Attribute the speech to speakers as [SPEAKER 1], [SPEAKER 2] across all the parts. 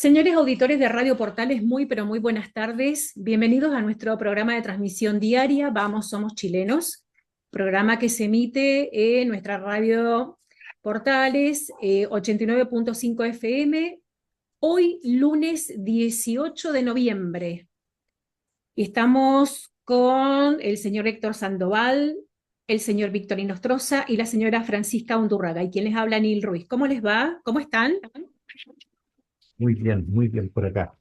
[SPEAKER 1] Señores auditores de Radio Portales, muy pero muy buenas tardes. Bienvenidos a nuestro programa de transmisión diaria Vamos, Somos Chilenos, programa que se emite en nuestra radio Portales 89.5 FM, hoy lunes 18 de noviembre. Y estamos con el señor Héctor Sandoval, el señor Víctor Inostroza y la señora Francisca Undurraga. ¿Y quién les habla? Nil Ruiz. ¿Cómo les va? ¿Cómo están?
[SPEAKER 2] Muy bien por acá.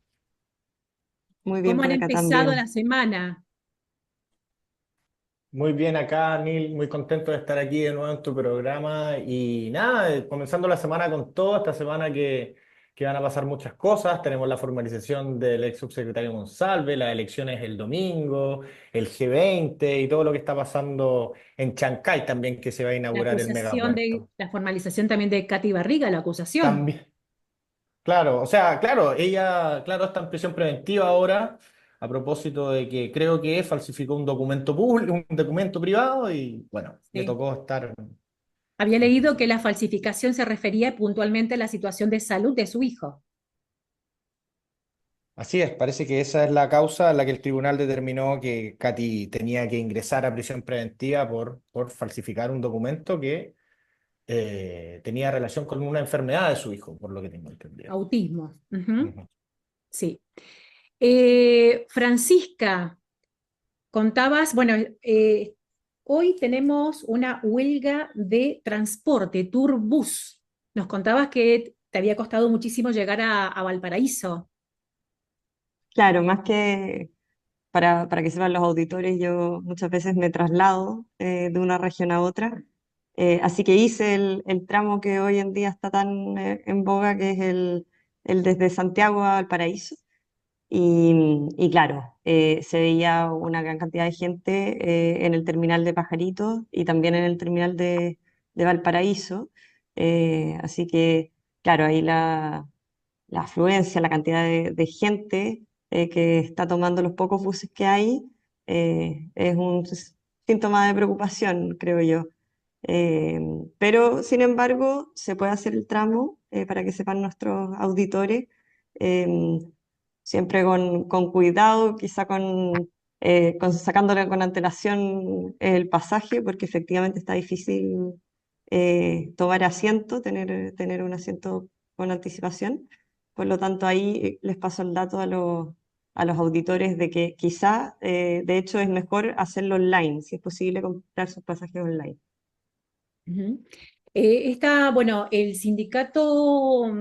[SPEAKER 3] Muy bien
[SPEAKER 1] ¿Cómo han
[SPEAKER 3] por acá
[SPEAKER 1] empezado
[SPEAKER 3] también.
[SPEAKER 1] la semana?
[SPEAKER 4] Muy bien acá, Neil, muy contento de estar aquí de nuevo en tu programa y nada, comenzando la semana con todo, esta semana que van a pasar muchas cosas, tenemos la formalización del ex subsecretario Monsalve, las elecciones el domingo, el G20 y todo lo que está pasando en Chancay también que se va a inaugurar el megapuerto.
[SPEAKER 1] La formalización también de Katy Barriga, la acusación.
[SPEAKER 4] También, claro, o sea, claro, ella, claro, está en prisión preventiva ahora, a propósito de que creo que falsificó un documento público, un documento privado y bueno, le
[SPEAKER 1] Sí.
[SPEAKER 4] tocó estar
[SPEAKER 1] Había
[SPEAKER 4] en
[SPEAKER 1] leído que
[SPEAKER 4] prisión.
[SPEAKER 1] la falsificación se refería puntualmente a la situación de salud de su hijo.
[SPEAKER 4] Así es, parece que esa es la causa en la que el tribunal determinó que Katy tenía que ingresar a prisión preventiva por falsificar un documento que tenía relación con una enfermedad de su hijo, por lo que tengo entendido.
[SPEAKER 1] Autismo. Ujú.
[SPEAKER 4] Ujú.
[SPEAKER 1] Sí. Francisca, contabas, bueno, hoy tenemos una huelga de transporte, Turbus. Nos contabas que te había costado muchísimo llegar a Valparaíso.
[SPEAKER 3] Claro, más que para que sepan los auditores, yo muchas veces me traslado de una región a otra. Así que hice el tramo que hoy en día está tan en boga, que es el desde Santiago a Valparaíso. Y claro, se veía una gran cantidad de gente en el terminal de Pajaritos y también en el terminal de Valparaíso. Así que, claro, ahí la afluencia, la cantidad de gente que está tomando los pocos buses que hay, es un síntoma de preocupación, creo yo. Eh, pero, sin embargo, se puede hacer el tramo, para que sepan nuestros auditores, eh, siempre con cuidado, quizá sacándole con antelación el pasaje, porque efectivamente está difícil tomar asiento, tener un asiento con anticipación. Por lo tanto, ahí les paso el dato a los auditores de que quizá, de hecho, es mejor hacerlo online, si es posible comprar sus pasajes online.
[SPEAKER 1] Ujú. Bueno, el sindicato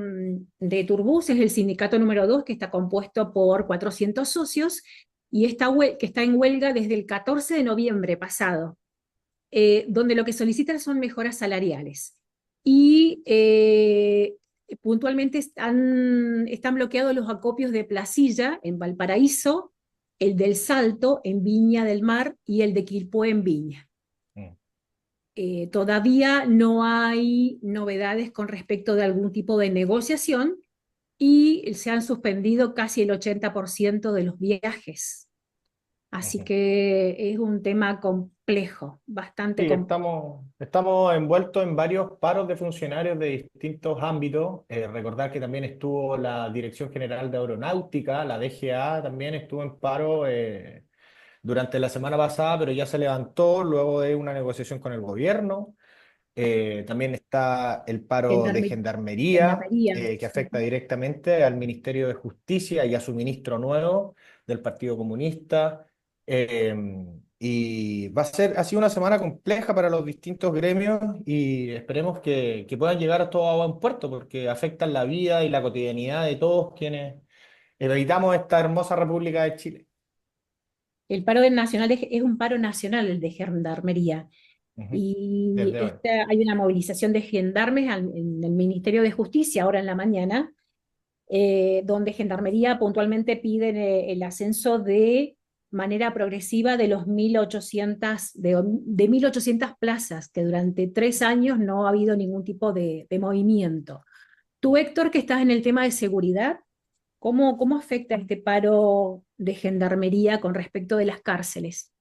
[SPEAKER 1] de Turbus es el sindicato número 2 que está compuesto por 400 socios y que está en huelga desde el 14 de noviembre pasado, donde lo que solicitan son mejoras salariales. Y puntualmente están bloqueados los acopios de Placilla en Valparaíso, el del Salto en Viña del Mar y el de Quilpué en Viña.
[SPEAKER 4] Mm.
[SPEAKER 1] Todavía no hay novedades con respecto de algún tipo de negociación y se han suspendido casi el 80% de los viajes. Así
[SPEAKER 4] Ujú.
[SPEAKER 1] que es un tema complejo, bastante
[SPEAKER 4] Sí,
[SPEAKER 1] complejo.
[SPEAKER 4] estamos envueltos en varios paros de funcionarios de distintos ámbitos. Recordar que también estuvo la Dirección General de Aeronáutica, la DGA también estuvo en paro durante la semana pasada, pero ya se levantó luego de una negociación con el gobierno. También está el paro de Gendarmería,
[SPEAKER 1] Gendarmería.
[SPEAKER 4] que afecta
[SPEAKER 1] Ujú.
[SPEAKER 4] directamente al Ministerio de Justicia y a su ministro nuevo del Partido Comunista. Eh, y va a ser así una semana compleja para los distintos gremios y esperemos que puedan llegar a todo a buen puerto porque afectan la vida y la cotidianidad de todos quienes habitamos esta hermosa República de Chile.
[SPEAKER 1] El paro del nacional es un paro nacional, el de Gendarmería.
[SPEAKER 4] Ujú.
[SPEAKER 1] Y
[SPEAKER 4] Desde hoy.
[SPEAKER 1] hay una movilización de gendarmes en el Ministerio de Justicia ahora en la mañana, donde Gendarmería puntualmente pide el ascenso de manera progresiva de los 1.800, de 1.800 plazas, que durante 3 años no ha habido ningún tipo de movimiento. Tú, Héctor, que estás en el tema de seguridad, ¿cómo afecta este paro de Gendarmería con respecto de las cárceles?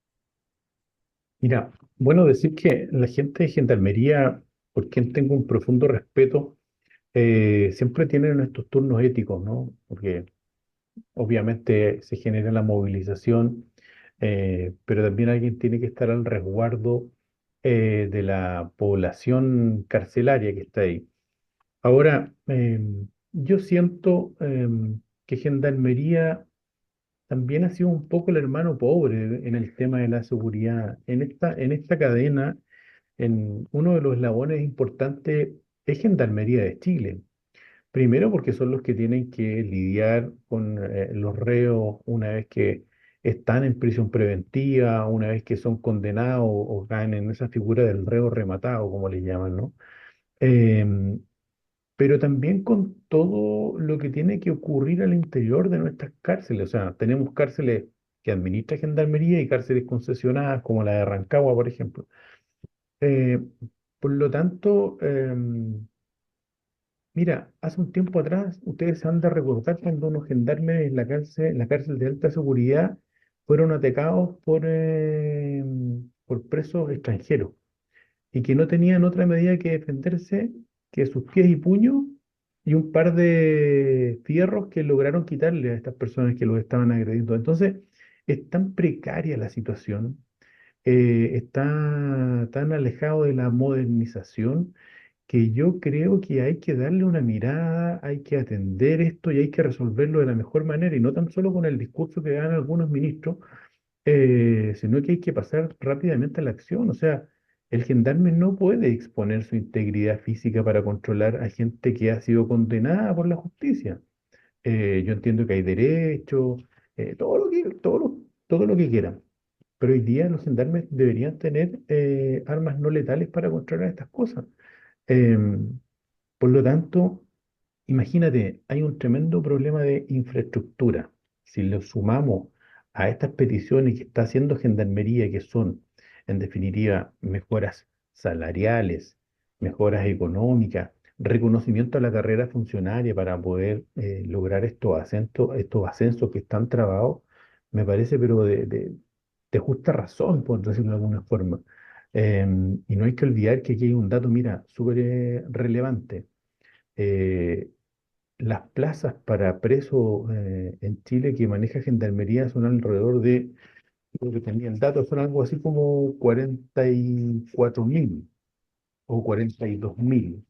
[SPEAKER 2] Mira, bueno decir que la gente de Gendarmería, por quien tengo un profundo respeto, siempre tienen estos turnos éticos, ¿no? Porque obviamente se genera la movilización, pero también alguien tiene que estar al resguardo de la población carcelaria que está ahí. Ahora, yo siento que Gendarmería también ha sido un poco el hermano pobre en el tema de la seguridad. En esta cadena, uno de los eslabones importantes es Gendarmería de Chile. Primero porque son los que tienen que lidiar con los reos una vez que están en prisión preventiva, una vez que son condenados o caen en esa figura del reo rematado, como le llaman, ¿no? Em, pero también con todo lo que tiene que ocurrir al interior de nuestras cárceles. O sea, tenemos cárceles que administra Gendarmería y cárceles concesionadas, como la de Rancagua, por ejemplo. Eh, por lo tanto, mira, hace un tiempo atrás, ustedes se han de recordar cuando unos gendarmes en la cárcel de alta seguridad fueron atacados por presos extranjeros y que no tenían otra medida que defenderse que sus pies y puños y un par de fierros que lograron quitarle a estas personas que los estaban agrediendo. Entonces, es tan precaria la situación, está tan alejado de la modernización que yo creo que hay que darle una mirada, hay que atender esto y hay que resolverlo de la mejor manera y no tan solo con el discurso que dan algunos ministros, sino que hay que pasar rápidamente a la acción. O sea, el gendarme no puede exponer su integridad física para controlar a gente que ha sido condenada por la justicia. Yo entiendo que hay derechos, todo lo que quieran, pero hoy día los gendarmes deberían tener armas no letales para controlar estas cosas. Em, por lo tanto, imagínate, hay un tremendo problema de infraestructura. Si lo sumamos a estas peticiones que está haciendo Gendarmería, que son, en definitiva, mejoras salariales, mejoras económicas, reconocimiento a la carrera funcionaria para poder lograr estos ascensos que están trabados, me parece, pero de justa razón, por decirlo de alguna forma. Y no hay que olvidar que aquí hay un dato, mira, súper relevante. Eh, las plazas para presos en Chile que maneja Gendarmería son alrededor de, creo que tenía el dato, son algo así como 44.000 o 42.000.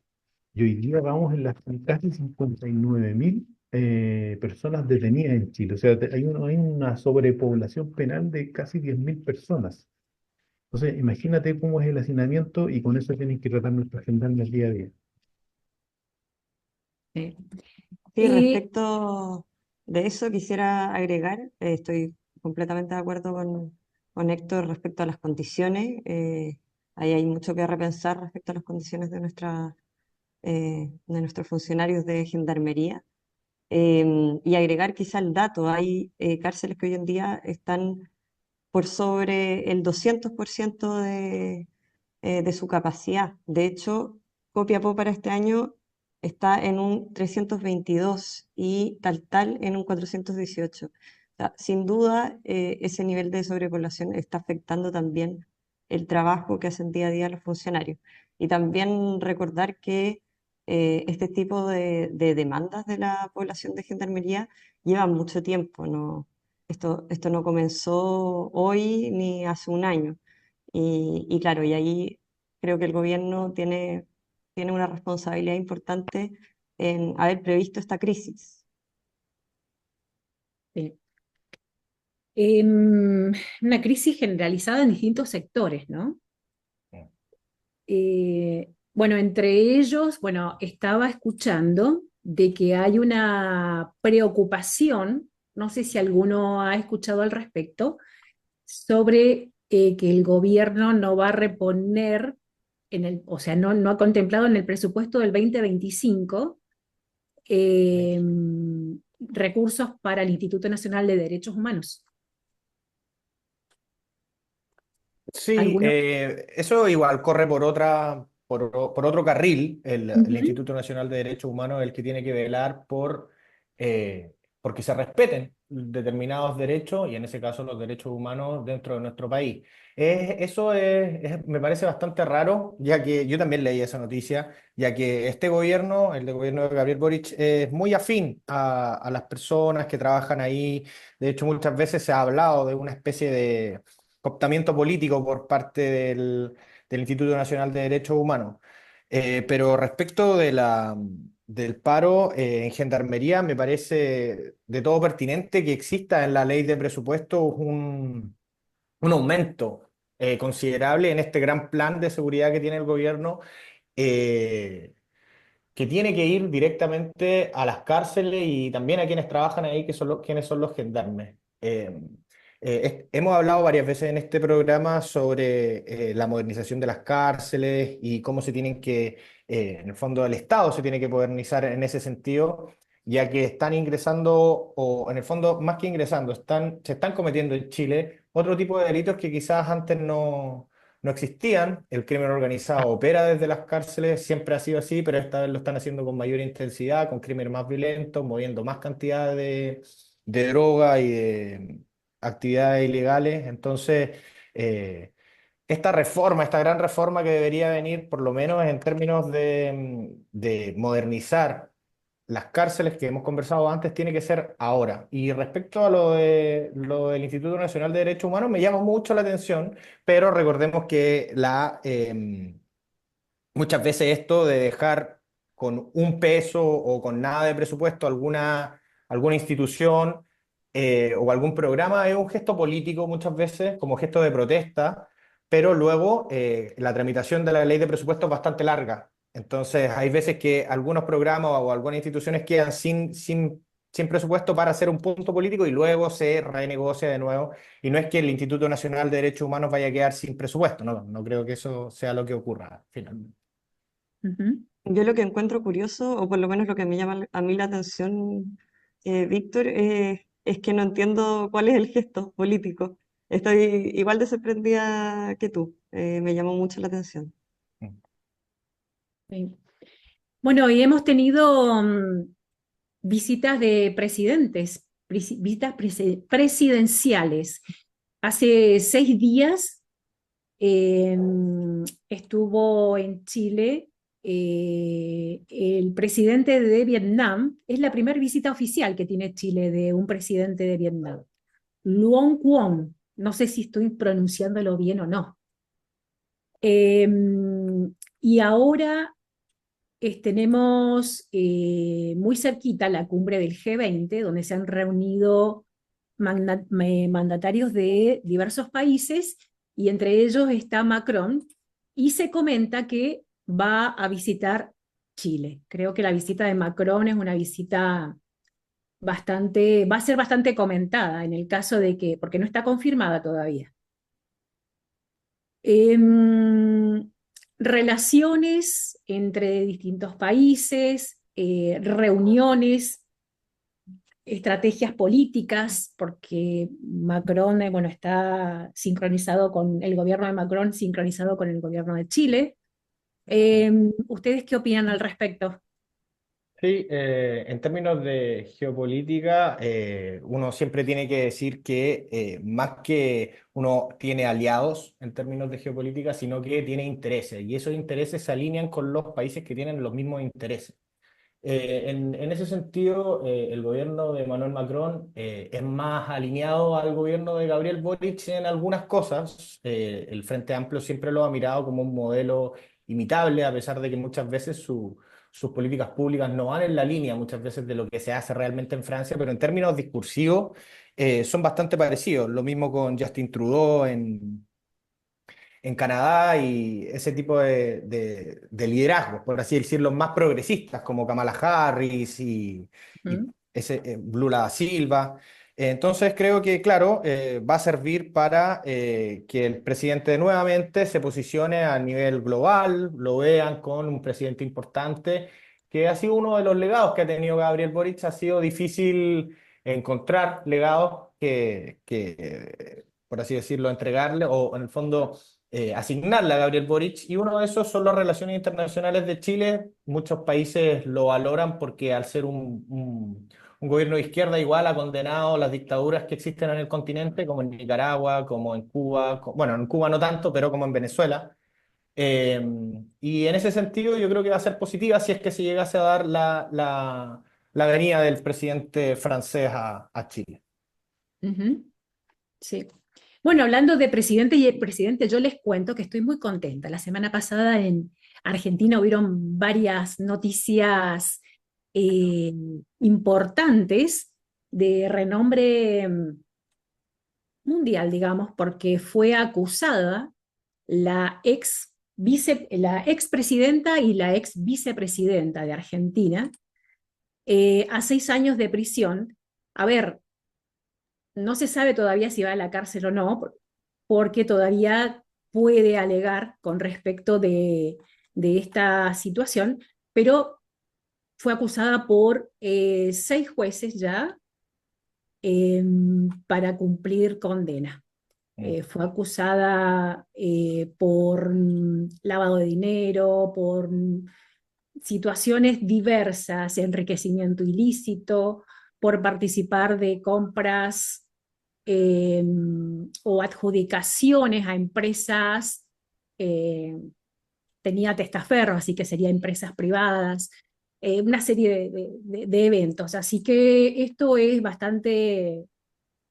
[SPEAKER 2] Y hoy día vamos en las casi 59.000 personas detenidas en Chile. O sea, hay una sobrepoblación penal de casi 10.000 personas. Entonces, imagínate cómo es el hacinamiento y con eso tienen que tratar nuestros gendarmes día a día.
[SPEAKER 1] Eh,
[SPEAKER 3] Sí,
[SPEAKER 1] eh,
[SPEAKER 3] respecto de eso quisiera agregar, estoy completamente de acuerdo con Héctor respecto a las condiciones. Ahí hay mucho que repensar respecto a las condiciones de nuestros funcionarios de gendarmería. Y agregar quizá el dato, hay cárceles que hoy en día están por sobre el 200% de su capacidad. De hecho, Copiapó para este año está en un 322 y Taltal en un 418. O sea, sin duda, ese nivel de sobrepoblación está afectando también el trabajo que hacen día a día los funcionarios. Y también recordar que este tipo de demandas de la población de gendarmería llevan mucho tiempo, ¿no? Esto no comenzó hoy ni hace un año. Y claro, y ahí creo que el gobierno tiene una responsabilidad importante en haber previsto esta crisis.
[SPEAKER 1] eh, una crisis generalizada en distintos sectores, ¿no? Bueno, entre ellos, bueno, estaba escuchando de que hay una preocupación, no sé si alguno ha escuchado al respecto, sobre que el gobierno no va a reponer o sea, no ha contemplado en el presupuesto del 2025 eh, recursos para el Instituto Nacional de Derechos Humanos.
[SPEAKER 4] Sí,
[SPEAKER 1] ¿Alguno?
[SPEAKER 4] eso igual corre por otro carril. El
[SPEAKER 1] Ujú.
[SPEAKER 4] Instituto Nacional de Derechos Humanos es el que tiene que velar por porque se respeten determinados derechos y en ese caso los derechos humanos dentro de nuestro país. Me parece bastante raro, ya que yo también leí esa noticia, ya que este gobierno, el de gobierno de Gabriel Boric, es muy afín a las personas que trabajan ahí. De hecho, muchas veces se ha hablado de una especie de cooptamiento político por parte del Instituto Nacional de Derechos Humanos. Pero respecto del paro en Gendarmería, me parece de todo pertinente que exista en la ley de presupuestos un aumento considerable en este gran plan de seguridad que tiene el gobierno, eh, que tiene que ir directamente a las cárceles y también a quienes trabajan ahí, que son quienes son los gendarmes. Hemos hablado varias veces en este programa sobre la modernización de las cárceles y cómo se tienen que, en el fondo, el Estado se tiene que modernizar en ese sentido, ya que están ingresando, o en el fondo, más que ingresando, se están cometiendo en Chile otro tipo de delitos que quizás antes no existían. El crimen organizado opera desde las cárceles, siempre ha sido así, pero esta vez lo están haciendo con mayor intensidad, con crímenes más violentos, moviendo más cantidad de droga y de actividades ilegales. Entonces, esta reforma, esta gran reforma que debería venir, por lo menos en términos de modernizar las cárceles que hemos conversado antes, tiene que ser ahora. Y respecto a lo del Instituto Nacional de Derechos Humanos, me llama mucho la atención, pero recordemos que muchas veces esto de dejar con un peso o con nada de presupuesto alguna institución o algún programa es un gesto político muchas veces, como gesto de protesta, pero luego la tramitación de la ley de presupuesto es bastante larga. Entonces hay veces que algunos programas o algunas instituciones quedan sin presupuesto para hacer un punto político y luego se renegocia de nuevo. Y no es que el Instituto Nacional de Derechos Humanos vaya a quedar sin presupuesto, no creo que eso sea lo que ocurra finalmente.
[SPEAKER 1] Ujú.
[SPEAKER 3] Yo lo que encuentro curioso, o por lo menos lo que me llama a mí la atención, Víctor, es que no entiendo cuál es el gesto político. Estoy igual de sorprendida que tú. Me llamó mucho la atención.
[SPEAKER 1] Sí. Bueno, y hemos tenido visitas de presidentes, visitas presidenciales. Hace 6 días estuvo en Chile el presidente de Vietnam. Es la primera visita oficial que tiene Chile de un presidente de Vietnam. Luong Quoc, no sé si estoy pronunciándolo bien o no. Y ahora tenemos muy cerquita la cumbre del G20, donde se han reunido mandatarios de diversos países, y entre ellos está Macron, y se comenta que va a visitar Chile. Creo que la visita de Macron es una visita va a ser bastante comentada en el caso de que, porque no está confirmada todavía. Em, Relaciones entre distintos países, reuniones, estrategias políticas, porque Macron, bueno, está sincronizado con el gobierno de Macron, sincronizado con el gobierno de Chile. ¿Ustedes qué opinan al respecto?
[SPEAKER 4] Sí, en términos de geopolítica, uno siempre tiene que decir que más que uno tiene aliados en términos de geopolítica, sino que tiene intereses, y esos intereses se alinean con los países que tienen los mismos intereses. En ese sentido, el gobierno de Emmanuel Macron es más alineado al gobierno de Gabriel Boric en algunas cosas. El Frente Amplio siempre lo ha mirado como un modelo imitable, a pesar de que muchas veces sus políticas públicas no van en la línea muchas veces de lo que se hace realmente en Francia, pero en términos discursivos son bastante parecidos. Lo mismo con Justin Trudeau en Canadá y ese tipo de liderazgos, por así decirlo, más progresistas, como Kamala Harris y
[SPEAKER 1] ¿Mm?
[SPEAKER 4] ese Lula da Silva. Entonces creo que, claro, va a servir para que el presidente nuevamente se posicione a nivel global, lo vean con un presidente importante, que ha sido uno de los legados que ha tenido Gabriel Boric. Ha sido difícil encontrar legados por así decirlo, entregarle o en el fondo asignarle a Gabriel Boric, y uno de esos son las relaciones internacionales de Chile. Muchos países lo valoran porque al ser un gobierno de izquierda igual ha condenado las dictaduras que existen en el continente, como en Nicaragua, como en Cuba, bueno, en Cuba no tanto, pero como en Venezuela. Eh, y en ese sentido yo creo que va a ser positiva si es que se llegase a dar la venida del presidente francés a Chile.
[SPEAKER 1] Ujú, sí. Bueno, hablando de presidente y el presidente, yo les cuento que estoy muy contenta. La semana pasada en Argentina hubieron varias noticias eh, importantes de renombre mundial, digamos, porque fue acusada la expresidenta y la ex vicepresidenta de Argentina a 6 años de prisión. A ver, no se sabe todavía si va a la cárcel o no, porque todavía puede alegar con respecto de esta situación, pero fue acusada por 6 jueces ya para cumplir condena.
[SPEAKER 4] Mm,
[SPEAKER 1] Fue acusada por lavado de dinero, por situaciones diversas, enriquecimiento ilícito, por participar de compras eh, o adjudicaciones a empresas, eh, tenía testaferros, así que serían empresas privadas, una serie de eventos. Así que esto es bastante,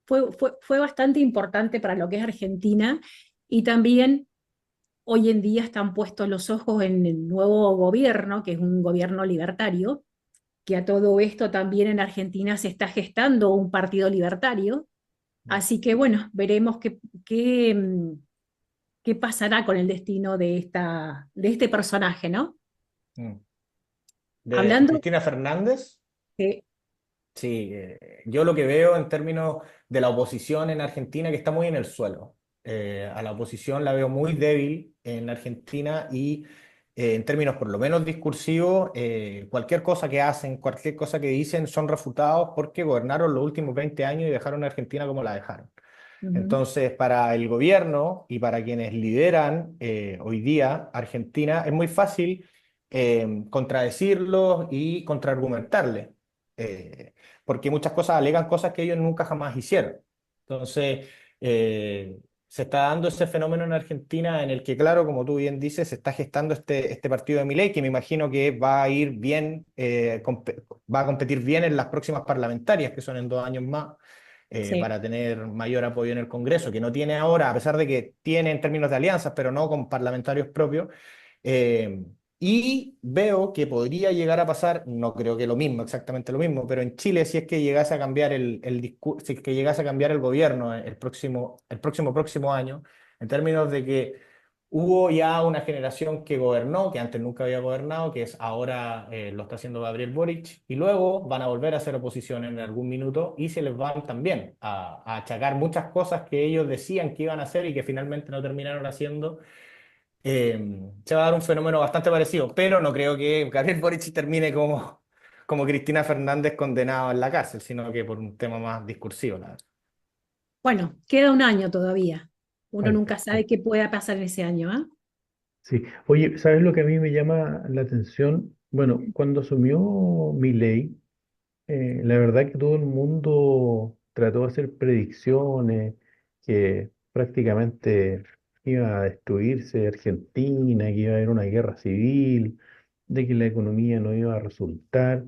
[SPEAKER 1] fue bastante importante para lo que es Argentina y también hoy en día están puestos los ojos en el nuevo gobierno, que es un gobierno libertario, que a todo esto también en Argentina se está gestando un partido libertario.
[SPEAKER 4] mm,
[SPEAKER 1] Así que bueno, veremos qué pasará con el destino de este personaje, ¿no?
[SPEAKER 4] mm. De
[SPEAKER 1] Hablando
[SPEAKER 4] Cristina Fernández.
[SPEAKER 1] de...
[SPEAKER 4] Sí, yo lo que veo en términos de la oposición en Argentina, que está muy en el suelo. A la oposición la veo muy débil en Argentina y en términos por lo menos discursivos, cualquier cosa que hacen, cualquier cosa que dicen son refutados porque gobernaron los últimos 20 años y dejaron a Argentina como la dejaron.
[SPEAKER 1] Ujú,
[SPEAKER 4] Entonces, para el gobierno y para quienes lideran hoy día Argentina, es muy fácil contradecirlos y contraargumentarles, porque muchas cosas alegan cosas que ellos nunca jamás hicieron. Entonces, eh, se está dando ese fenómeno en Argentina en el que, claro, como tú bien dices, se está gestando este partido de Milei, que me imagino que va a ir bien, va a competir bien en las próximas parlamentarias, que son en 2 años más
[SPEAKER 1] sí.
[SPEAKER 4] para tener mayor apoyo en el Congreso, que no tiene ahora, a pesar de que tiene en términos de alianzas, pero no con parlamentarios propios. Eh, y veo que podría llegar a pasar, no creo que lo mismo, exactamente lo mismo, pero en Chile, si es que llegase a cambiar el discurso, si es que llegase a cambiar el gobierno el próximo año, en términos de que hubo ya una generación que gobernó, que antes nunca había gobernado, que es ahora lo está haciendo Gabriel Boric, y luego van a volver a hacer oposición en algún minuto y se les van también a achacar muchas cosas que ellos decían que iban a hacer y que finalmente no terminaron haciendo. Se va a dar un fenómeno bastante parecido, pero no creo que Gabriel Boric termine como Cristina Fernández condenado en la cárcel, sino que por un tema más discursivo, la verdad.
[SPEAKER 1] Bueno, queda un año todavía. Uno
[SPEAKER 2] Falta,
[SPEAKER 1] nunca sabe
[SPEAKER 2] falta.
[SPEAKER 1] qué pueda pasar en ese año, ¿ah?
[SPEAKER 2] Sí. Oye, ¿sabes lo que a mí me llama la atención? Bueno, cuando asumió Milei, la verdad que todo el mundo trató de hacer predicciones que prácticamente iba a destruirse Argentina, que iba a haber una guerra civil, de que la economía no iba a resultar.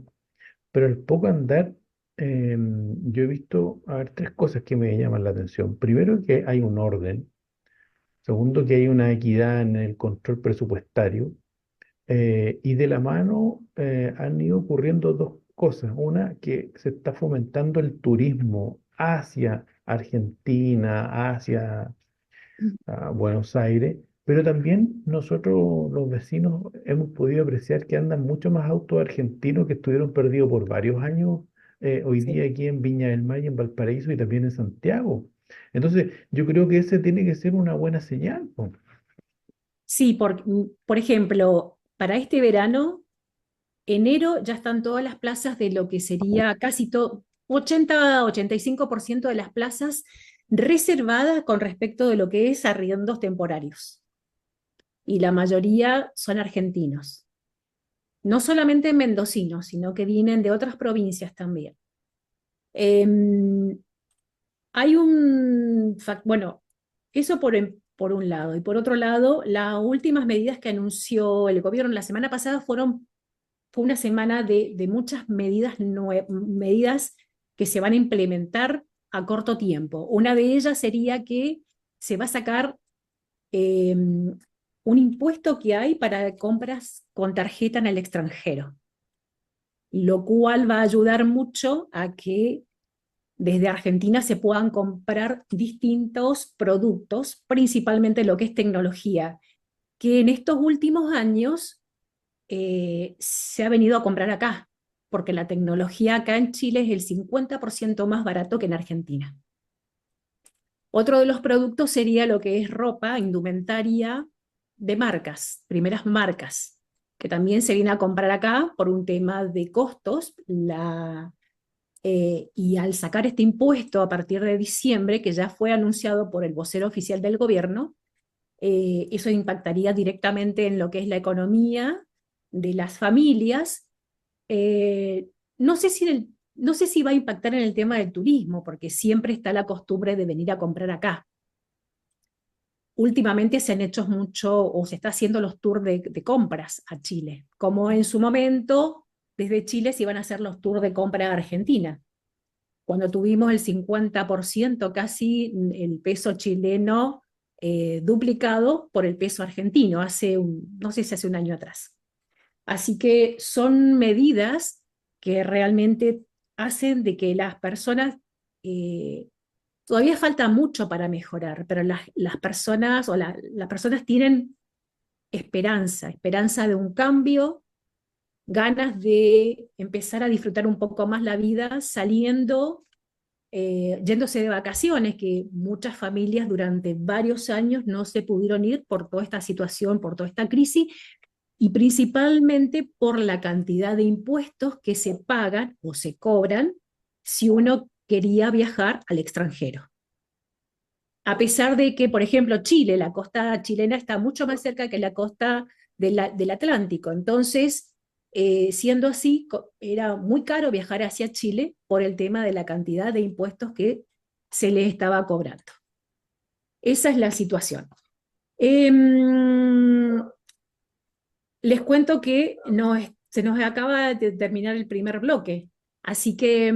[SPEAKER 2] Pero al poco andar, yo he visto, a ver, tres cosas que me llaman la atención. Primero, que hay un orden. Segundo, que hay una equidad en el control presupuestario. Y de la mano han ido ocurriendo dos cosas. Una, que se está fomentando el turismo hacia Argentina, hacia Buenos Aires, pero también nosotros los vecinos hemos podido apreciar que andan mucho más autos argentinos que estuvieron perdidos por varios años hoy
[SPEAKER 1] Sí.
[SPEAKER 2] día aquí en Viña del Mar, y en Valparaíso y también en Santiago. Entonces, yo creo que ese tiene que ser una buena señal, po.
[SPEAKER 1] Sí, por ejemplo, para este verano, enero ya están todas las plazas de lo que sería casi todo, 80-85% de las plazas reservadas con respecto de lo que es arriendos temporarios. Y la mayoría son argentinos. No solamente mendocinos, sino que vienen de otras provincias también. Em, Hay bueno, eso por un lado. Y por otro lado, las últimas medidas que anunció el gobierno la semana pasada fue una semana de muchas medidas que se van a implementar a corto tiempo. Una de ellas sería que se va a sacar un impuesto que hay para compras con tarjeta en el extranjero, lo cual va a ayudar mucho a que desde Argentina se puedan comprar distintos productos, principalmente lo que es tecnología, que en estos últimos años se ha venido a comprar acá, porque la tecnología acá en Chile es el 50% más barato que en Argentina. Otro de los productos sería lo que es ropa, indumentaria de marcas, primeras marcas, que también se viene a comprar acá por un tema de costos. Y al sacar este impuesto a partir de diciembre, que ya fue anunciado por el vocero oficial del gobierno, eso impactaría directamente en lo que es la economía de las familias. No sé no sé si va a impactar en el tema del turismo, porque siempre está la costumbre de venir a comprar acá. Últimamente se han hecho mucho, o se está haciendo los tours de compras a Chile, como en su momento desde Chile se iban a hacer los tours de compra a Argentina, cuando tuvimos el 50% casi el peso chileno duplicado por el peso argentino, no sé si hace un año atrás. Así que son medidas que realmente hacen de que las personas, eh, todavía falta mucho para mejorar, pero las personas las personas tienen esperanza de un cambio, ganas de empezar a disfrutar un poco más la vida saliendo, yéndose de vacaciones, que muchas familias durante varios años no se pudieron ir por toda esta situación, por toda esta crisis, y principalmente por la cantidad de impuestos que se pagan o se cobran si uno quería viajar al extranjero. A pesar de que, por ejemplo, Chile, la costa chilena está mucho más cerca que la costa del Atlántico. Entonces, siendo así, era muy caro viajar hacia Chile por el tema de la cantidad de impuestos que se les estaba cobrando. Esa es la situación. Em, Les cuento que se nos acaba de terminar el primer bloque, así que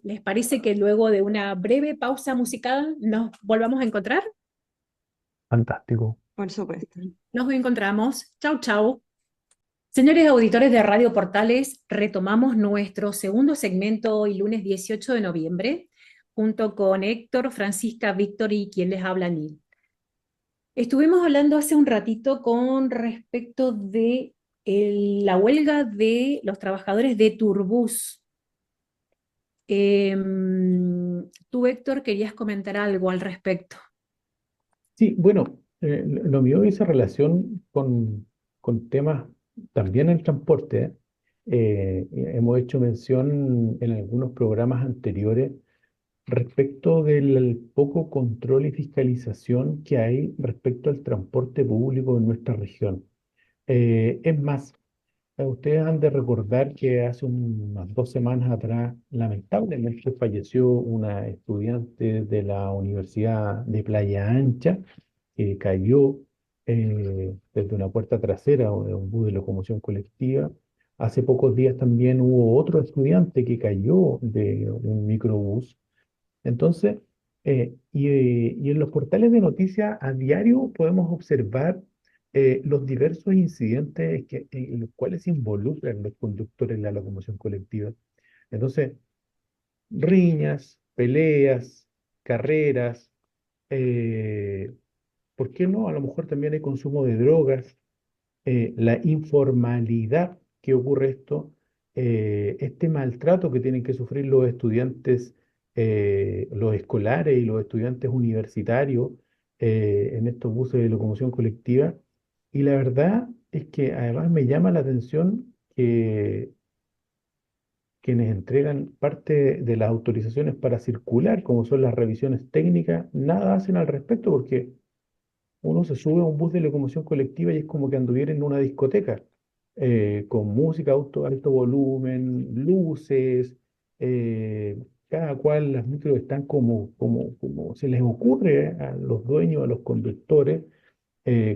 [SPEAKER 1] ¿les parece que luego de una breve pausa musical nos volvamos a encontrar?
[SPEAKER 2] Fantástico.
[SPEAKER 3] Por supuesto.
[SPEAKER 1] Nos encontramos. Chau, chau. Señores auditores de Radio Portales, retomamos nuestro segundo segmento hoy, lunes 18 de noviembre, junto con Héctor, Francisca, Víctor y quien les habla, Nil. Estuvimos hablando hace un ratito con respecto de la huelga de los trabajadores de Turbus. Tú, Héctor, querías comentar algo al respecto.
[SPEAKER 2] Sí, bueno, lo mío dice relación con temas también en transporte. Hemos hecho mención en algunos programas anteriores respecto del poco control y fiscalización que hay respecto al transporte público en nuestra región. Es más, ustedes han de recordar que hace unas 2 semanas atrás, lamentablemente, falleció una estudiante de la Universidad de Playa Ancha que cayó desde una puerta trasera o de un bus de locomoción colectiva. Hace pocos días también hubo otro estudiante que cayó de un microbús. Entonces, y en los portales de noticias a diario podemos observar los diversos incidentes en los cuales se involucran los conductores en la locomoción colectiva. Entonces, riñas, peleas, carreras, eh, ¿por qué no? A lo mejor también hay consumo de drogas, la informalidad que ocurre esto, este maltrato que tienen que sufrir los estudiantes, los escolares y los estudiantes universitarios en estos buses de locomoción colectiva. Y la verdad es que además me llama la atención que quienes entregan parte de las autorizaciones para circular, como son las revisiones técnicas, nada hacen al respecto porque uno se sube a un bus de locomoción colectiva y es como que anduviera en una discoteca, con música a alto volumen, luces, cada la cual las micros están como se les ocurre a los dueños, a los conductores,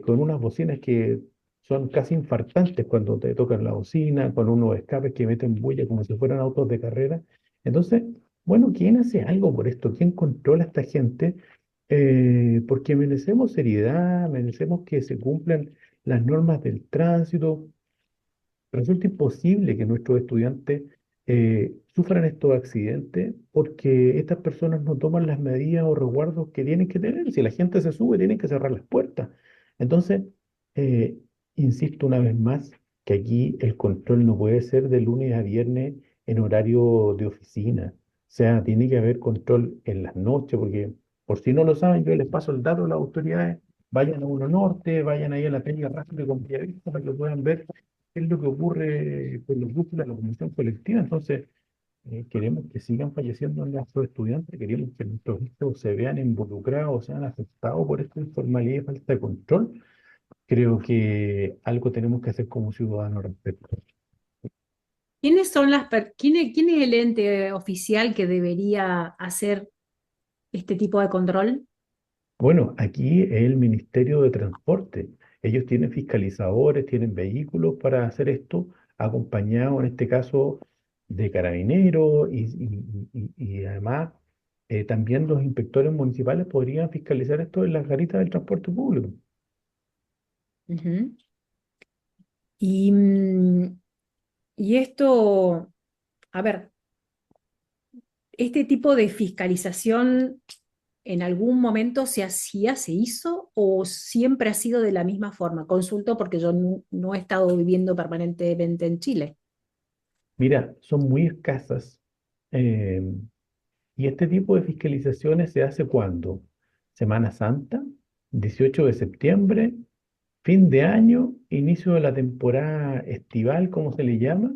[SPEAKER 2] con unas bocinas que son casi infartantes cuando te tocan la bocina, con unos escapes que meten bulla como si fueran autos de carrera. Entonces, bueno, ¿quién hace algo por esto? ¿Quién controla a esta gente? Porque merecemos seriedad, merecemos que se cumplan las normas del tránsito. Resulta imposible que nuestros estudiantes sufran estos accidentes porque estas personas no toman las medidas o resguardos que tienen que tener. Si la gente se sube, tienen que cerrar las puertas. Entonces, eh, insisto una vez más que aquí el control no puede ser de lunes a viernes en horario de oficina. O sea, tiene que haber control en las noches, porque por si no lo saben, yo les paso el dato a las autoridades. Vayan a Uno Norte, vayan ahí a la Peña Rápido con Villavista para que puedan ver qué es lo que ocurre con los buses de la locomoción colectiva. Entonces, queremos que sigan falleciendo nuestros estudiantes, queremos que nuestros hijos se vean involucrados, sean afectados por esta informalidad y falta de control. Creo que algo tenemos que hacer como ciudadanos respecto.
[SPEAKER 1] ¿Quiénes son quién es el ente oficial que debería hacer este tipo de control?
[SPEAKER 2] Bueno, aquí es el Ministerio de Transporte. Ellos tienen fiscalizadores, tienen vehículos para hacer esto, acompañados en este caso de carabineros y además también los inspectores municipales podrían fiscalizar esto en las garitas del transporte público.
[SPEAKER 1] Ujú. Y, y esto, a ver, ¿este tipo de fiscalización en algún momento se hacía, se hizo o siempre ha sido de la misma forma? Consulto porque yo no he estado viviendo permanentemente en Chile.
[SPEAKER 2] Mira, son muy escasas. eh, y este tipo de fiscalizaciones se hace cuando Semana Santa, 18 de septiembre, fin de año, inicio de la temporada estival, como se le llama,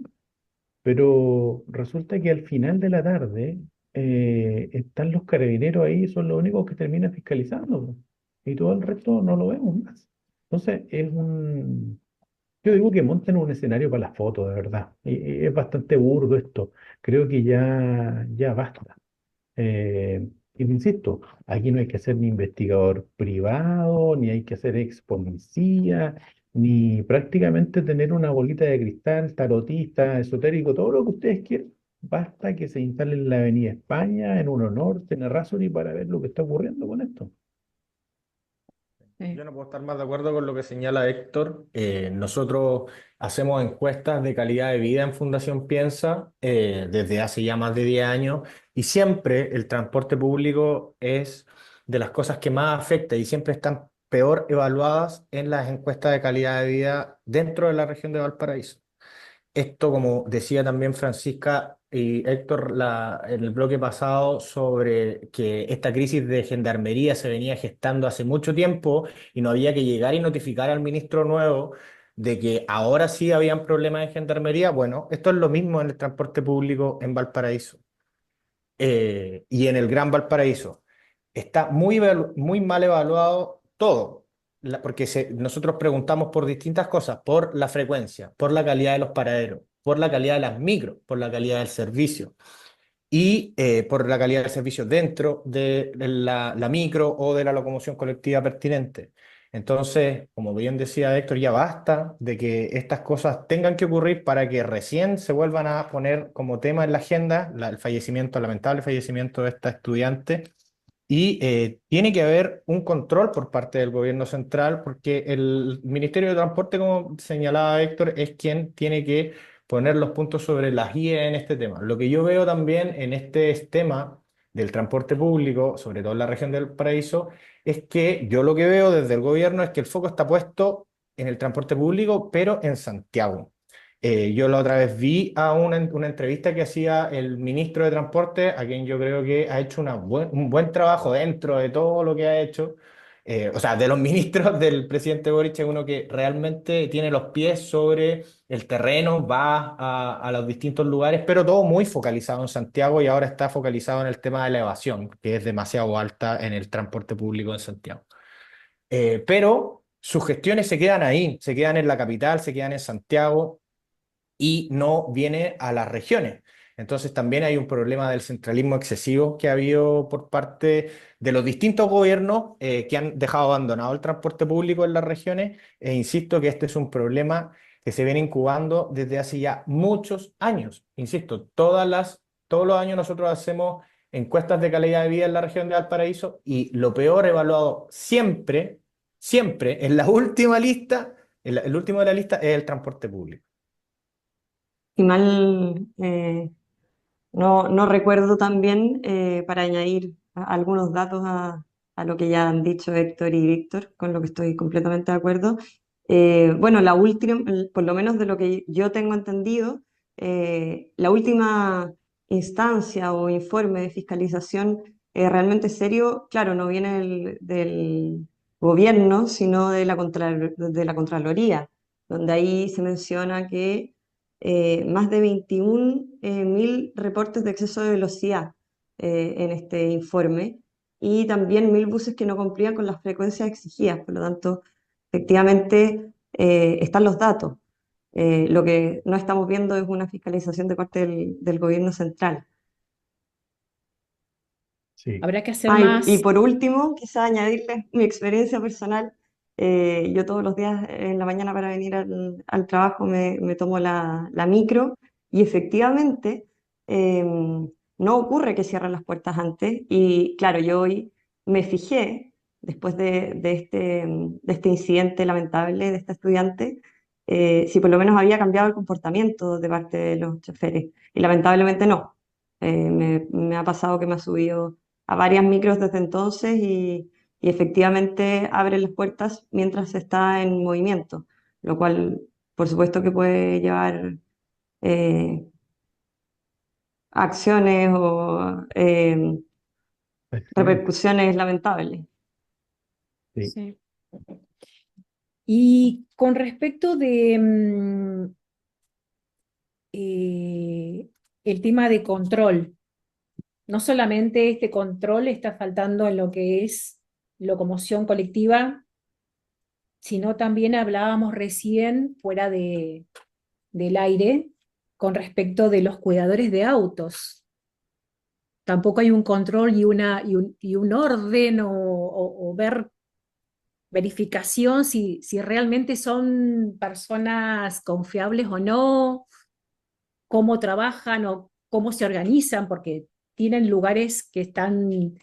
[SPEAKER 2] pero resulta que al final de la tarde están los carabineros ahí, son los únicos que terminan fiscalizando, po, y todo el resto no lo vemos más. Entonces, yo digo que monten un escenario para las fotos, de verdad. Y es bastante burdo esto. Creo que ya basta. Y te insisto, aquí no hay que ser ni investigador privado, ni hay que ser ex policía, ni prácticamente tener una bolita de cristal, tarotista, esotérico, todo lo que ustedes quieran. Basta que se instalen en la Avenida España, en Uno Norte, en Errázuriz, para ver lo que está ocurriendo con esto.
[SPEAKER 1] Eh,
[SPEAKER 4] Yo no puedo estar más de acuerdo con lo que señala Héctor. Nosotros hacemos encuestas de calidad de vida en Fundación Piensa desde hace ya más de 10 años y siempre el transporte público es de las cosas que más afecta y siempre están peor evaluadas en las encuestas de calidad de vida dentro de la región de Valparaíso. Esto, como decía también Francisca y Héctor en el bloque pasado, sobre que esta crisis de gendarmería se venía gestando hace mucho tiempo y no había que llegar y notificar al ministro nuevo de que ahora sí habían problemas de gendarmería. Bueno, esto es lo mismo en el transporte público en Valparaíso y en el Gran Valparaíso. Está muy mal evaluado todo, porque nosotros preguntamos por distintas cosas, por la frecuencia, por la calidad de los paraderos, por la calidad de las micros, por la calidad del servicio y por la calidad del servicio dentro de la micro o de la locomoción colectiva pertinente. Entonces, como bien decía Héctor, ya basta de que estas cosas tengan que ocurrir para que recién se vuelvan a poner como tema en la agenda el fallecimiento, el lamentable fallecimiento de esta estudiante. Y tiene que haber un control por parte del gobierno central, porque el Ministerio de Transporte, como señalaba Héctor, es quien tiene que poner los puntos sobre las IE en este tema. Lo que yo veo también en este tema del transporte público, sobre todo en la región del Paraíso, es que yo lo que veo desde el gobierno es que el foco está puesto en el transporte público, pero en Santiago. Yo la otra vez vi a una entrevista que hacía el ministro de Transporte, a quien yo creo que ha hecho un buen trabajo dentro de todo lo que ha hecho. O sea, de los ministros del presidente Boric, es uno que realmente tiene los pies sobre el terreno, va a los distintos lugares, pero todo muy focalizado en Santiago y ahora está focalizado en el tema de la evasión, que es demasiado alta en el transporte público en Santiago. Pero sus gestiones se quedan ahí, se quedan en la capital, se quedan en Santiago y no viene a las regiones. Entonces también hay un problema del centralismo excesivo que ha habido por parte de los distintos gobiernos que han dejado abandonado el transporte público en las regiones. E insisto que este es un problema que se viene incubando desde hace ya muchos años. Insisto, todos los años nosotros hacemos encuestas de calidad de vida en la región de Valparaíso y lo peor evaluado siempre, siempre, en la última lista, el último de la lista es el transporte público.
[SPEAKER 3] Y mal, no recuerdo también, para añadir algunos datos a lo que ya han dicho Héctor y Víctor, con lo que estoy completamente de acuerdo. Bueno, la última, por lo menos de lo que yo tengo entendido, la última instancia o informe de fiscalización realmente serio, claro, no viene del gobierno, sino de de la Contraloría, donde ahí se menciona que más de 21.000 reportes de exceso de velocidad en este informe y también 1.000 buses que no cumplían con las frecuencias exigidas. Por lo tanto, efectivamente, están los datos. Lo que no estamos viendo es una fiscalización de parte del gobierno central.
[SPEAKER 2] Sí.
[SPEAKER 1] Habrá que hacer
[SPEAKER 3] Ah, y
[SPEAKER 1] más.
[SPEAKER 3] por último, quizá añadirles mi experiencia personal. Yo todos los días en la mañana para venir al trabajo me tomo la micro y efectivamente no ocurre que cierren las puertas antes. Y claro, yo hoy me fijé, después de este incidente lamentable de esta estudiante, si por lo menos había cambiado el comportamiento de parte de los choferes. Y lamentablemente no. Me ha pasado que me ha subido a varias micros desde entonces y efectivamente abre las puertas mientras está en movimiento, lo cual por supuesto que puede llevar eh, acciones o
[SPEAKER 2] Acciones,
[SPEAKER 3] repercusiones lamentables.
[SPEAKER 2] sí.
[SPEAKER 1] Sí. Y con respecto de el tema de control, no solamente este control está faltando en lo que es locomoción colectiva, sino también hablábamos recién fuera del aire con respecto de los cuidadores de autos. Tampoco hay un control y un orden o verificación si realmente son personas confiables o no, cómo trabajan o cómo se organizan, porque tienen lugares que están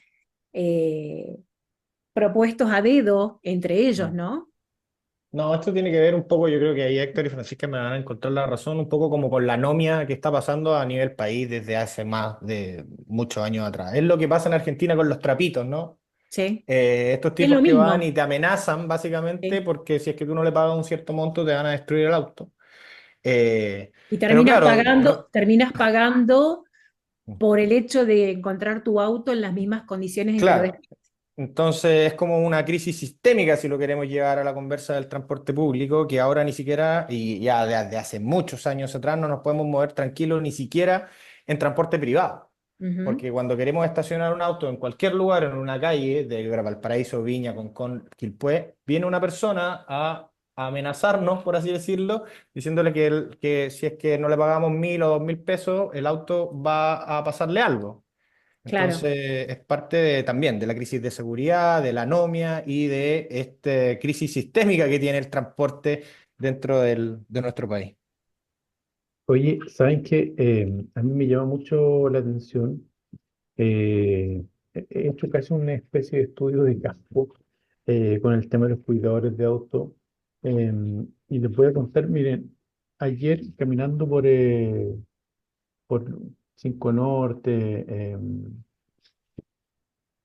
[SPEAKER 1] eh, propuestos a dedo entre ellos,
[SPEAKER 4] Mm.
[SPEAKER 1] ¿no?
[SPEAKER 4] No, esto tiene que ver un poco, yo creo que ahí Héctor y Francisca me van a encontrar la razón, un poco como con la anomia que está pasando a nivel país desde hace más de muchos años atrás. Es lo que pasa en Argentina con los trapitos, ¿no?
[SPEAKER 1] Sí,
[SPEAKER 4] Estos
[SPEAKER 1] es lo
[SPEAKER 4] tipos que van y
[SPEAKER 1] mismo.
[SPEAKER 4] te amenazan básicamente
[SPEAKER 1] Sí.
[SPEAKER 4] porque si es que tú no le pagas un cierto monto te van a destruir el auto. Eh,
[SPEAKER 1] Y
[SPEAKER 4] pero claro,
[SPEAKER 1] terminas pagando por el hecho de encontrar tu auto en las mismas condiciones en que lo
[SPEAKER 4] claro.
[SPEAKER 1] dejaste.
[SPEAKER 4] Entonces es como una crisis sistémica si lo queremos llevar a la conversa del transporte público, que ahora ni siquiera, y ya desde hace muchos años atrás, no nos podemos mover tranquilos ni siquiera en transporte privado.
[SPEAKER 1] Ujú.
[SPEAKER 4] Porque cuando queremos estacionar un auto en cualquier lugar, en una calle de Valparaíso, Viña, Concón, Quilpué, viene una persona a amenazarnos, por así decirlo, diciéndole que si es que no le pagamos 1.000 o 2.000 pesos, el auto va a pasarle algo.
[SPEAKER 1] Claro.
[SPEAKER 4] Entonces, es parte también de la crisis de seguridad, de la anomia y de esta crisis sistémica que tiene el transporte dentro de nuestro país.
[SPEAKER 2] Oye, ¿saben qué? A mí me llama mucho la atención. He hecho casi una especie de estudio de campo con el tema de los cuidadores de auto. Y les voy a contar, miren, ayer caminando por 5 Norte,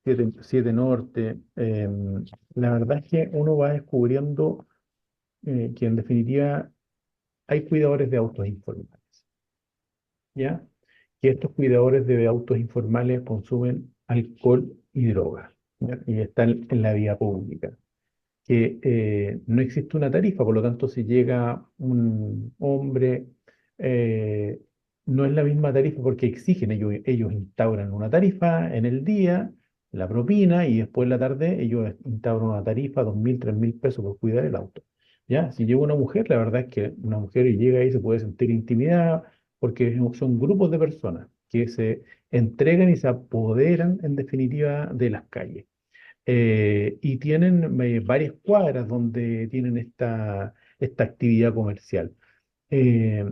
[SPEAKER 2] 7 Norte, la verdad es que uno va descubriendo que en definitiva hay cuidadores de autos informales, ¿ya? Que estos cuidadores de autos informales consumen alcohol y drogas, ¿ya? Y están en la vía pública. Que no existe una tarifa, por lo tanto, si llega un hombre, eh, no es la misma tarifa porque exigen, ellos instauran una tarifa en el día, la propina, y después en la tarde ellos instauran una tarifa, 2.000, 3.000 pesos por cuidar el auto. ¿Ya? Si llega una mujer, la verdad es que una mujer llega ahí se puede sentir intimidada porque son grupos de personas. que se entregan y se apoderan, en definitiva, de las calles. Y tienen varias cuadras donde tienen esta actividad comercial. Eh,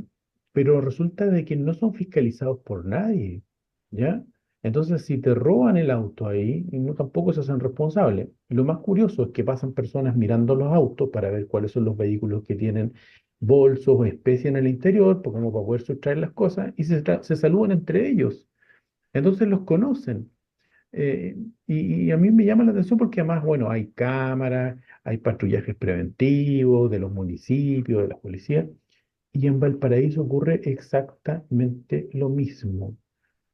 [SPEAKER 2] pero resulta de que no son fiscalizados por nadie, ¿ya? Entonces, si te roban el auto ahí, y no tampoco se hacen responsables. Lo más curioso es que pasan personas mirando los autos para ver cuáles son los vehículos que tienen bolsos o especies en el interior, porque como para poder sustraer las cosas, y se saludan entre ellos. Entonces los conocen. Eh, y a mí me llama la atención porque además, bueno, hay cámaras, hay patrullajes preventivos de los municipios, de las policías, y en Valparaíso ocurre exactamente lo mismo.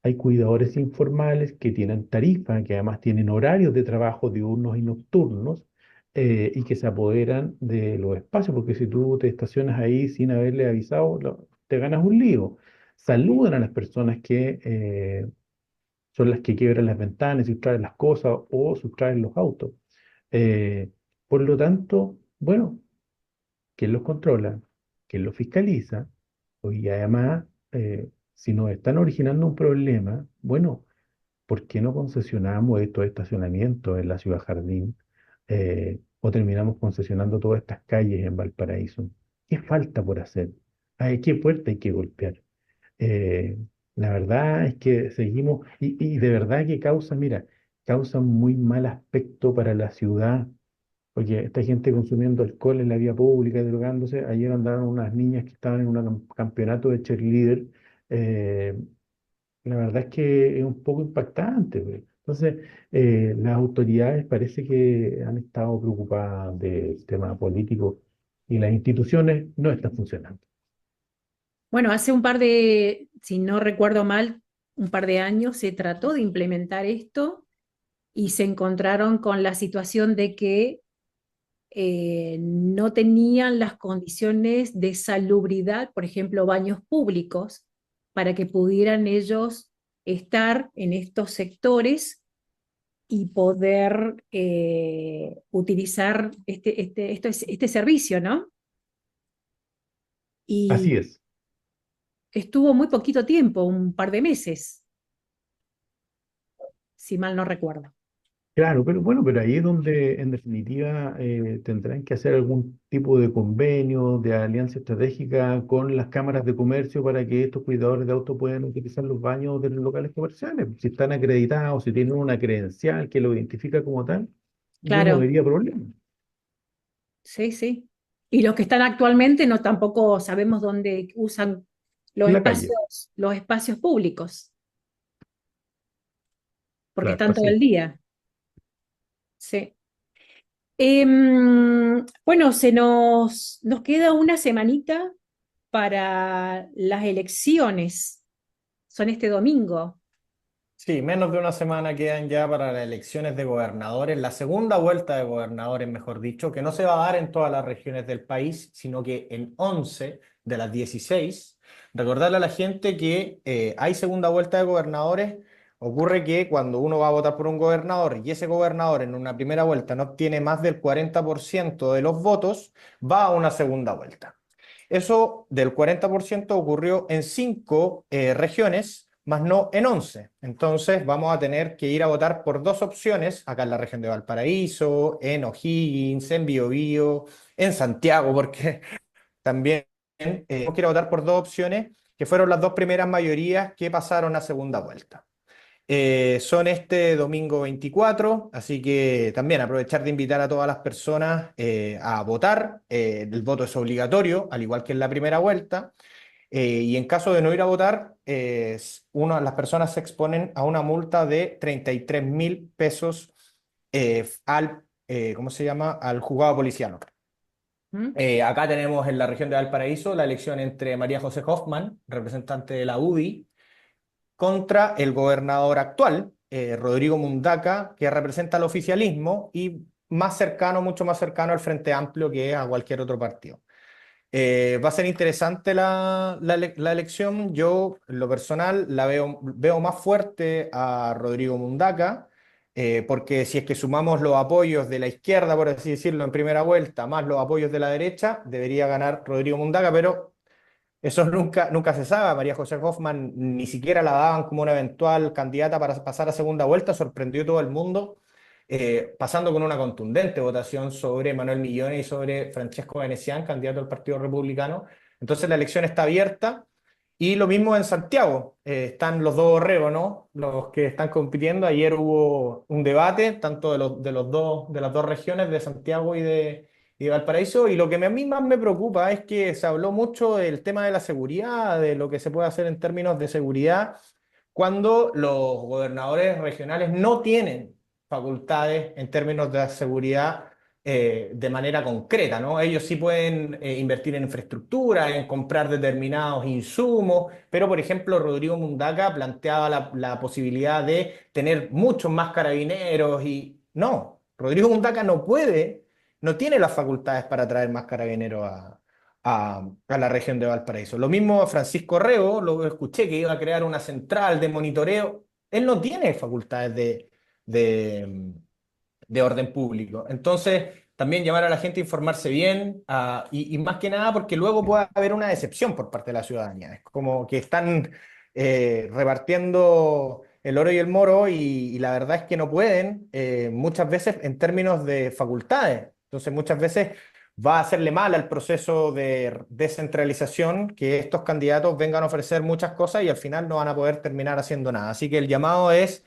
[SPEAKER 2] Hay cuidadores informales que tienen tarifa, que además tienen horarios de trabajo diurnos y nocturnos, y que se apoderan de los espacios, porque si tú te estacionas ahí sin haberle avisado, te ganas un lío. Saludan a las personas que son las que quiebran las ventanas y sustraen las cosas o sustraen los autos. Eh, por lo tanto, bueno, ¿quién los controla? ¿Quién los fiscaliza? Y además, si nos están originando un problema, bueno, ¿por qué no concesionamos estos estacionamientos en la Ciudad Jardín? O terminamos concesionando todas estas calles en Valparaíso. ¿Qué falta por hacer? ¿Qué puerta hay que golpear? Eh, la verdad es que seguimos, y de verdad que causa, mira, causa muy mal aspecto para la ciudad, porque esta gente consumiendo alcohol en la vía pública, drogándose. Ayer andaban unas niñas que estaban en un campeonato de cheerleader. eh, la verdad es que es un poco impactante, pues. Entonces, las autoridades parece que han estado preocupadas del tema político y las instituciones no están funcionando.
[SPEAKER 1] Bueno, si no recuerdo mal, un par de años se trató de implementar esto y se encontraron con la situación de que no tenían las condiciones de salubridad, por ejemplo, baños públicos, para que pudieran ellos estar en estos sectores y poder utilizar este servicio, ¿no?
[SPEAKER 2] Así
[SPEAKER 1] Y
[SPEAKER 2] es.
[SPEAKER 1] estuvo muy poquito tiempo, un par de meses, si mal no recuerdo.
[SPEAKER 2] Claro, pero bueno, pero ahí es donde en definitiva tendrán que hacer algún tipo de convenio, de alianza estratégica con las cámaras de comercio para que estos cuidadores de auto puedan utilizar los baños de los locales comerciales. Si están acreditados, si tienen una credencial que lo identifica como tal, yo no
[SPEAKER 1] Claro,
[SPEAKER 2] vería problema.
[SPEAKER 1] sí, sí. Y los que están actualmente no tampoco sabemos dónde usan
[SPEAKER 2] En la calle,
[SPEAKER 1] los espacios públicos, porque
[SPEAKER 2] claro,
[SPEAKER 1] están todo
[SPEAKER 2] así
[SPEAKER 1] el
[SPEAKER 2] es.
[SPEAKER 1] día. Sí. Bueno, nos queda una semanita para las elecciones. Son este domingo.
[SPEAKER 4] Sí, menos de una semana quedan ya para las elecciones de gobernadores, la segunda vuelta de gobernadores, mejor dicho, que no se va a dar en todas las regiones del país, sino que en 11 de las 16. Recordarle a la gente que hay segunda vuelta de gobernadores. Ocurre que cuando uno va a votar por un gobernador y ese gobernador en una primera vuelta no obtiene más del 40% de los votos, va a una segunda vuelta. Eso del 40% ocurrió en 5 regiones, más no en 11. Entonces vamos a tener que ir a votar por dos opciones, acá en la región de Valparaíso, en O'Higgins, en Biobío, en Santiago, porque también tenemos que ir a votar por dos opciones que fueron las dos primeras mayorías que pasaron a segunda vuelta. Son este domingo 24, así que también aprovechar de invitar a todas las personas a votar. El voto es obligatorio, al igual que en la primera vuelta. Y en caso de no ir a votar, las personas se exponen a una multa de 33.000 pesos ¿cómo se llama? Al juzgado policial.
[SPEAKER 1] ¿Mm?
[SPEAKER 4] Acá tenemos en la región de Valparaíso la elección entre María José Hoffman, representante de la UDI, contra el gobernador actual, Rodrigo Mundaca, que representa al oficialismo y mucho más cercano al Frente Amplio que a cualquier otro partido. Va a ser interesante la elección. Yo, en lo personal, veo más fuerte a Rodrigo Mundaca, porque si es que sumamos los apoyos de la izquierda, por así decirlo, en primera vuelta, más los apoyos de la derecha, debería ganar Rodrigo Mundaca, pero Eso nunca se sabe. María José Hoffman ni siquiera la daban como una eventual candidata para pasar a segunda vuelta, sorprendió a todo el mundo, pasando con una contundente votación sobre Manuel Millones y sobre Francesco Venecián, candidato del Partido Republicano. Entonces la elección está abierta. Y lo mismo en Santiago, están los dos borregos, ¿no? Los que están compitiendo. Ayer hubo un debate, tanto de las dos regiones, de Santiago y de Valparaíso, y lo que a mí más me preocupa es que se habló mucho del tema de la seguridad, de lo que se puede hacer en términos de seguridad, cuando los gobernadores regionales no tienen facultades en términos de seguridad de manera concreta, ¿no? Ellos sí pueden invertir en infraestructura, en comprar determinados insumos, pero por ejemplo Rodrigo Mundaca planteaba la posibilidad de tener muchos más carabineros y no, Rodrigo Mundaca no tiene las facultades para traer más carabineros a la región de Valparaíso. Lo mismo Francisco Rego, lo escuché que iba a crear una central de monitoreo. Él no tiene facultades de, de orden público. Entonces, también llamar a la gente a informarse bien y más que nada porque luego puede haber una decepción por parte de la ciudadanía. Es como que están repartiendo el oro y el moro y la verdad es que no pueden muchas veces en términos de facultades. Entonces, muchas veces va a hacerle mal al proceso de descentralización que estos candidatos vengan a ofrecer muchas cosas y al final no van a poder terminar haciendo nada. Así que el llamado es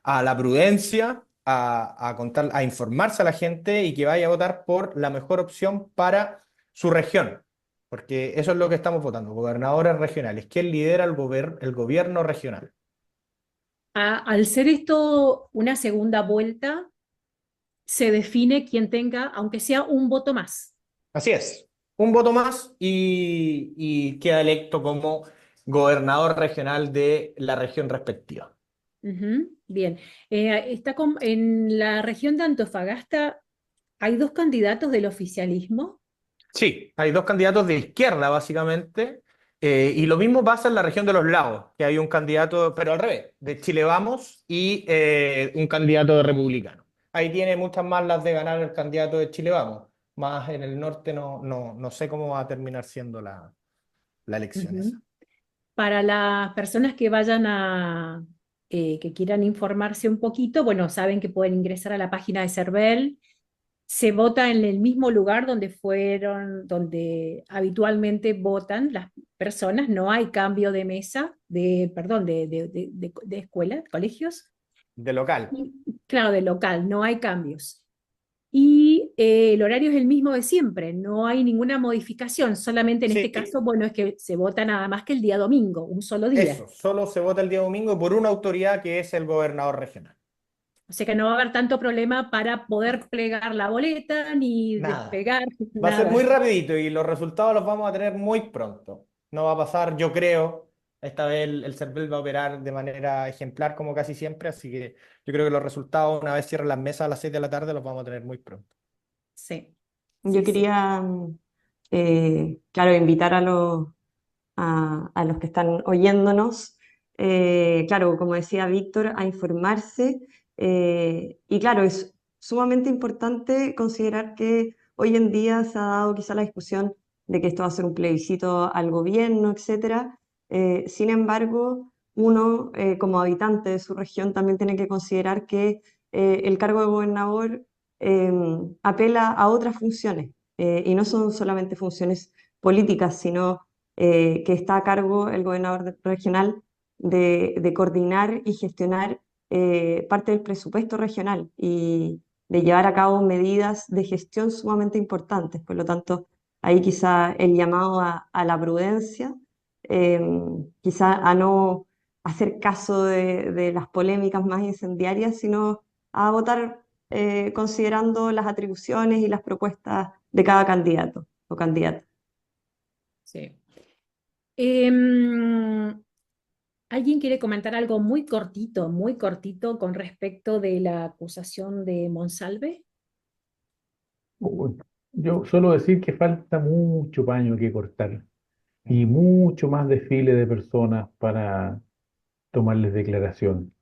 [SPEAKER 4] a la prudencia, a informarse a la gente y que vaya a votar por la mejor opción para su región. Porque eso es lo que estamos votando, gobernadores regionales. ¿Quién lidera el gobierno regional?
[SPEAKER 1] Al ser esto una segunda vuelta, se define quien tenga, aunque sea un voto más.
[SPEAKER 4] Así es. Un voto más y queda electo como gobernador regional de la región respectiva.
[SPEAKER 1] Ujú, bien. En la región de Antofagasta hay dos candidatos del oficialismo.
[SPEAKER 4] Sí, hay dos candidatos de izquierda, básicamente, y lo mismo pasa en la región de los lagos, que hay un candidato, pero al revés, de Chile Vamos y un candidato de republicano. Ahí tiene muchas más las de ganar el candidato de Chile Vamos, más en el norte no sé cómo va a terminar siendo la elección esa.
[SPEAKER 1] Ujú. Para las personas que que quieran informarse un poquito, bueno, saben que pueden ingresar a la página de CERVEL. Se vota en el mismo lugar donde habitualmente votan las personas, no hay cambio de mesa, perdón, de escuela, de colegios.
[SPEAKER 4] De local.
[SPEAKER 1] Y, claro, de local, no hay cambios. Y el horario es el mismo de siempre, no hay ninguna modificación, solamente en este
[SPEAKER 4] Sí,
[SPEAKER 1] caso, bueno, es que se vota nada más que el día domingo, un solo día.
[SPEAKER 4] eso, solo se vota el día domingo por una autoridad que es el gobernador regional.
[SPEAKER 1] O sea que no va a haber tanto problema para poder plegar la boleta ni
[SPEAKER 4] Nada.
[SPEAKER 1] despegar,
[SPEAKER 4] Va a ser muy
[SPEAKER 1] nada.
[SPEAKER 4] rapidito y los resultados los vamos a tener muy pronto. No va a pasar, yo creo, esta vez el CERVEL va a operar de manera ejemplar como casi siempre, así que yo creo que los resultados, una vez cierren las mesas a las 6 de la tarde, los vamos a tener muy pronto.
[SPEAKER 1] Sí,
[SPEAKER 3] Yo
[SPEAKER 1] sí, sí.
[SPEAKER 3] quería, claro, invitar a los que están oyéndonos, claro, como decía Víctor, a informarse. Y claro, es sumamente importante considerar que hoy en día se ha dado quizá la discusión de que esto va a ser un plebiscito al gobierno, etcétera. Sin embargo, uno, como habitante de su región, también tiene que considerar que el cargo de gobernador apela a otras funciones, y no son solamente funciones políticas, sino que está a cargo el gobernador regional de coordinar y gestionar parte del presupuesto regional y de llevar a cabo medidas de gestión sumamente importantes. Por lo tanto, ahí quizá el llamado a la prudencia, eh, quizá a no hacer caso de las polémicas más incendiarias, sino a votar considerando las atribuciones y las propuestas de cada candidato o candidata.
[SPEAKER 1] Sí. Em, ¿Alguien quiere comentar algo muy cortito con respecto de la acusación de Monsalve?
[SPEAKER 2] Uy, yo suelo decir que falta mucho paño que cortar y mucho más desfile de personas para tomarles declaración.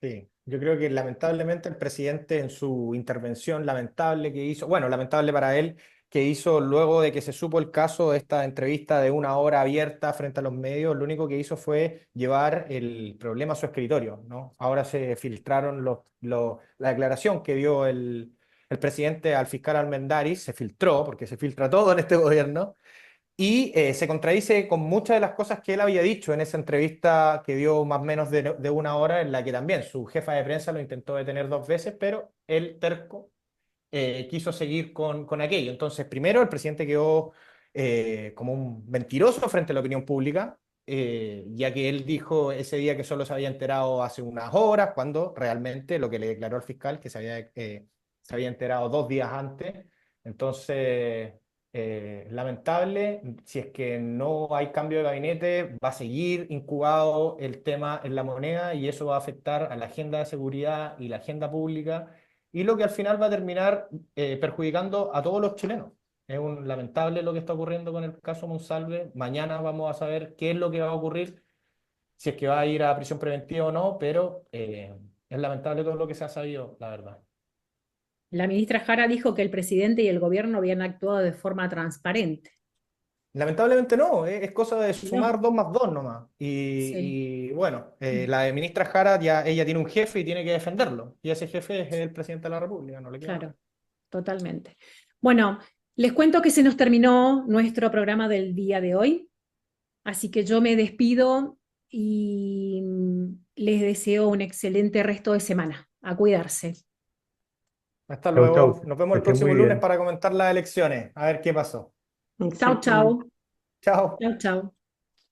[SPEAKER 4] Sí, yo creo que lamentablemente el presidente en su intervención lamentable que hizo, bueno, lamentable para él, que hizo luego de que se supo el caso, esta entrevista de 1 hora abierta frente a los medios, lo único que hizo fue llevar el problema a su escritorio, ¿no? Ahora se filtraron la declaración que dio el presidente al fiscal Armendáriz, se filtró, porque se filtra todo en este gobierno, y se contradice con muchas de las cosas que él había dicho en esa entrevista que dio más o menos de 1 hora, en la que también su jefa de prensa lo intentó detener 2 veces, pero él, terco, quiso seguir con aquello. Entonces, primero, el presidente quedó como un mentiroso frente a la opinión pública, ya que él dijo ese día que solo se había enterado hace unas horas, cuando realmente lo que le declaró al fiscal que se había enterado 2 días antes. Entonces, lamentable, si es que no hay cambio de gabinete, va a seguir incubado el tema en la moneda y eso va a afectar a la agenda de seguridad y la agenda pública y lo que al final va a terminar perjudicando a todos los chilenos. Es lamentable lo que está ocurriendo con el caso Monsalve. Mañana vamos a saber qué es lo que va a ocurrir, si es que va a ir a prisión preventiva o no, pero es lamentable todo lo que se ha sabido, la verdad.
[SPEAKER 1] La ministra Jara dijo que el presidente y el gobierno habían actuado de forma transparente.
[SPEAKER 4] Lamentablemente no, es cosa de sumar
[SPEAKER 1] No,
[SPEAKER 4] 2 más 2 nomás.
[SPEAKER 1] sí,
[SPEAKER 4] Y bueno, la ministra Jara, ella tiene un jefe y tiene que defenderlo. Y ese jefe es el presidente de la República, no le queda más.
[SPEAKER 1] claro, totalmente. Bueno, les cuento que se nos terminó nuestro programa del día de hoy, así que yo me despido y les deseo un excelente resto de semana. A cuidarse.
[SPEAKER 4] Hasta
[SPEAKER 2] Chau, chau.
[SPEAKER 4] luego. Nos vemos
[SPEAKER 2] Que
[SPEAKER 4] el
[SPEAKER 2] estén muy
[SPEAKER 4] próximo lunes
[SPEAKER 2] bien.
[SPEAKER 4] para comentar las elecciones. A ver qué pasó.
[SPEAKER 1] Chau,
[SPEAKER 3] Exactamente.
[SPEAKER 1] chau.
[SPEAKER 4] Chao.
[SPEAKER 1] Chau, chau.